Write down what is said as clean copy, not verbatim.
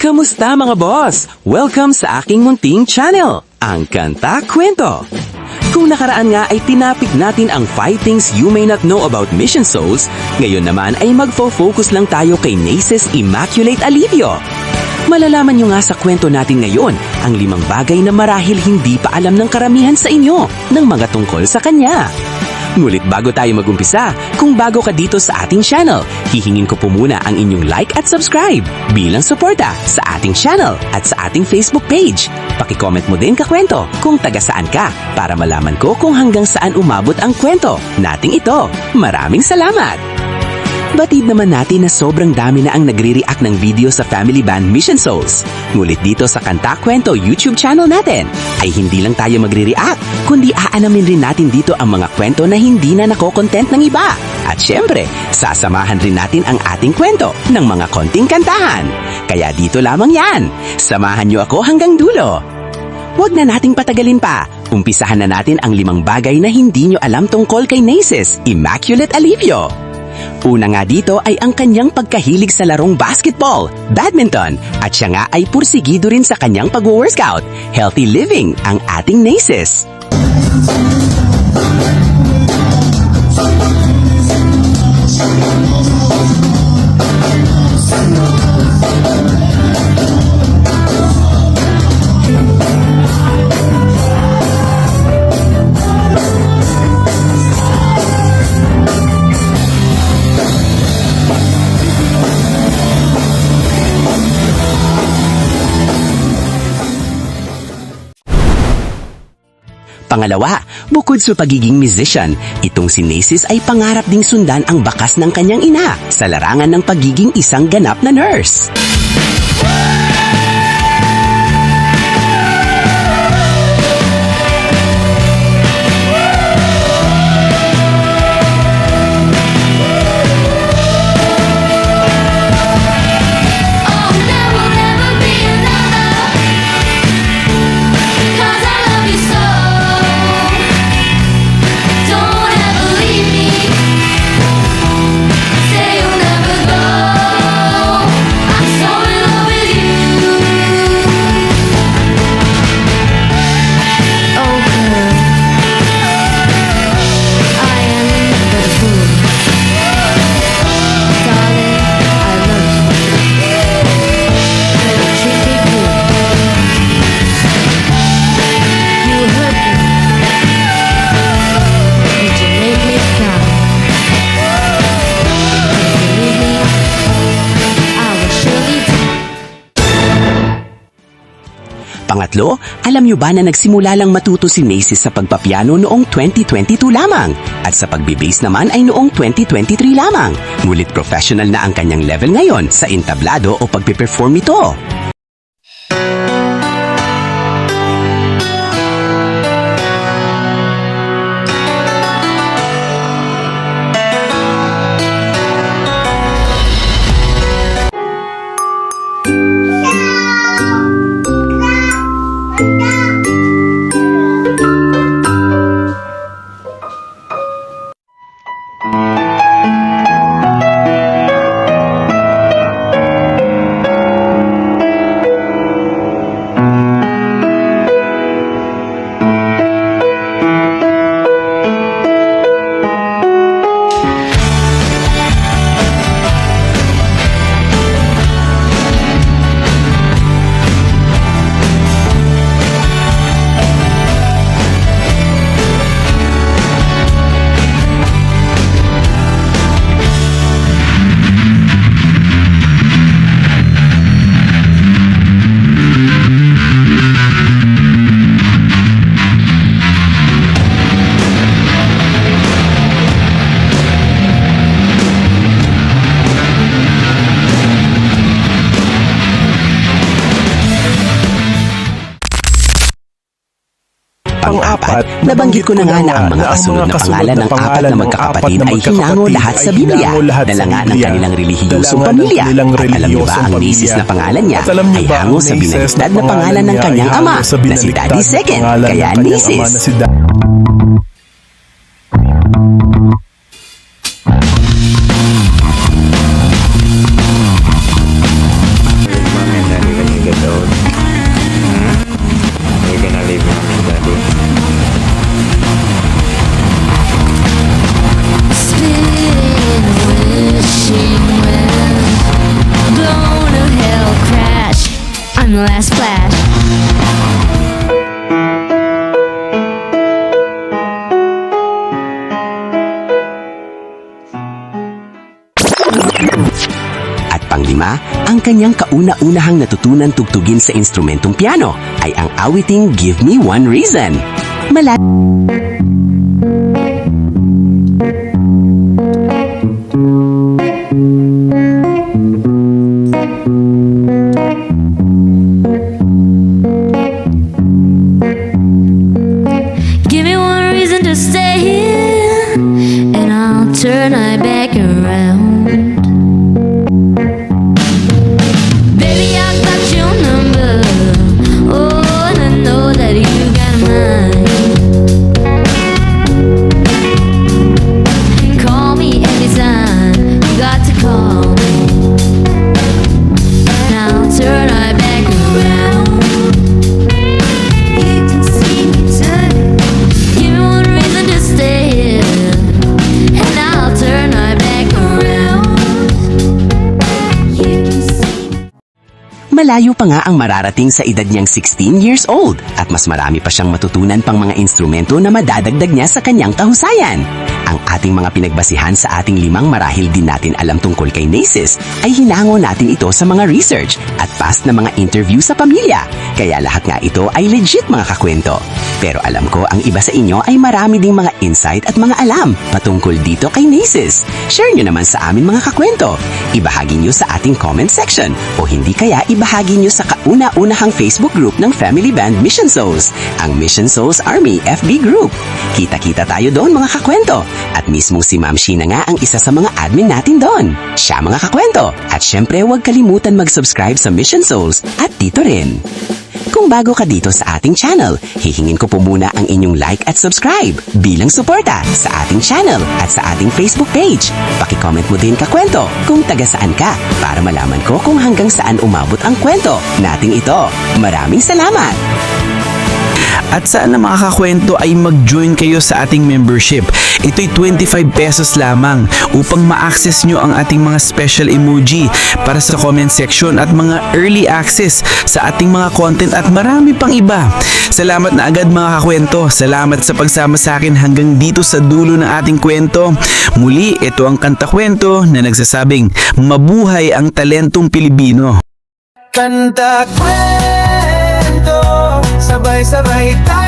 Kamusta mga boss? Welcome sa aking munting channel, ang Kanta Kwento. Kung nakaraan nga ay tinapik natin ang 5 things you may not know about Mission Souls, ngayon naman ay magfo-focus lang tayo kay Nace's Immaculate Alivio. Malalaman nyo nga sa kwento natin ngayon ang 5 bagay na marahil hindi pa alam ng karamihan sa inyo ng mga tungkol sa kanya. Ngulit bago tayo magumpisa, kung bago ka dito sa ating channel, hihingin ko po muna ang inyong like at subscribe bilang suporta sa ating channel at sa ating Facebook page. Paki-comment mo din kakwento kung taga saan ka para malaman ko kung hanggang saan umabot ang kwento nating ito. Maraming salamat! Batid naman natin na sobrang dami na ang nagre-react ng video sa family band Mission Souls. Ngulit dito sa Kanta Kwento YouTube channel natin ay hindi lang tayo magre-react, kundi aanamin rin natin dito ang mga kwento na hindi na nako-content ng iba. At syempre, sasamahan rin natin ang ating kwento ng mga konting kantahan. Kaya dito lamang yan. Samahan niyo ako hanggang dulo. Huwag na nating patagalin pa. Umpisahan na natin ang 5 bagay na hindi niyo alam tungkol kay Nace's Immaculate Alivio. Una nga dito ay ang kanyang pagkahilig sa larong basketball, badminton, at siya nga ay pursigido rin sa kanyang pag-workout. Healthy living ang ating Naces. Pangalawa, bukod sa pagiging musician, itong si Naces ay pangarap ding sundan ang bakas ng kanyang ina sa larangan ng pagiging isang ganap na nurse. Pangatlo, alam nyo ba na nagsimula lang matuto si Naces sa pagpapiano noong 2022 lamang at sa pagbe-bass naman ay noong 2023 lamang. Ngulit professional na ang kanyang level ngayon sa entablado o pagpe-perform nito. Pang-apat, nabanggit ko na nga na ang mga kasunod na pangalan ng 4 na magkakapatid ay hinango lahat sa Biblia, dala nga ng kanilang relihiyosong pamilya. At alam niyo ba ang Naces na pangalan niya ay hango sa binalistad na pangalan ng kanyang ama na si Daddy Second, kaya Naces. the last flash. At panglima, ang kanyang kauna-unahang natutunan tugtugin sa instrumentong piano ay ang awiting Give Me One Reason. Give me one reason to stay here, and I'll turn my back around. Baby, I got your number. Oh, and I know that you got mine. Call me anytime. You got to call me, and I'll turn my back around. You can see me turning. Give me one reason to stay here, and I'll turn my back around. You can see. Malayo pa nga ang mararating sa edad niyang 16 years old at mas marami pa siyang matutunan pang mga instrumento na madadagdag niya sa kanyang kahusayan. Ang ating mga pinagbasihan sa ating 5 marahil din natin alam tungkol kay Nasis ay hinango natin ito sa mga research at past na mga interview sa pamilya. Kaya lahat nga ito ay legit mga kakwento. Pero alam ko ang iba sa inyo ay marami ding mga insight at mga alam patungkol dito kay Nasis. Share nyo naman sa amin mga kakwento. Ibahagi nyo sa ating comment section o hindi kaya ibahagi nyo sa kauna-unahang Facebook group ng Family Band Mission Souls, ang Mission Souls Army FB group. Kita-kita tayo doon mga kakwento. At mismo si Ma'am Sheena nga ang isa sa mga admin natin doon. Siya mga kakwento. At syempre huwag kalimutan mag-subscribe sa Mission Souls at dito rin. Kung bago ka dito sa ating channel, hihingin ko po muna ang inyong like at subscribe bilang suporta sa ating channel at sa ating Facebook page. Paki-comment mo din kakwento kung taga saan ka para malaman ko kung hanggang saan umabot ang kwento nating ito. Maraming salamat! At sana mga kakwento ay mag-join kayo sa ating membership. Ito'y 25 pesos lamang upang ma-access nyo ang ating mga special emoji para sa comment section at mga early access sa ating mga content at marami pang iba. Salamat na agad mga kakwento. Salamat sa pagsama sa akin hanggang dito sa dulo ng ating kwento. Muli, ito ang Kanta Kwento na nagsasabing mabuhay ang talentong Pilipino. Kanta kwento, sabay-sabay tayo.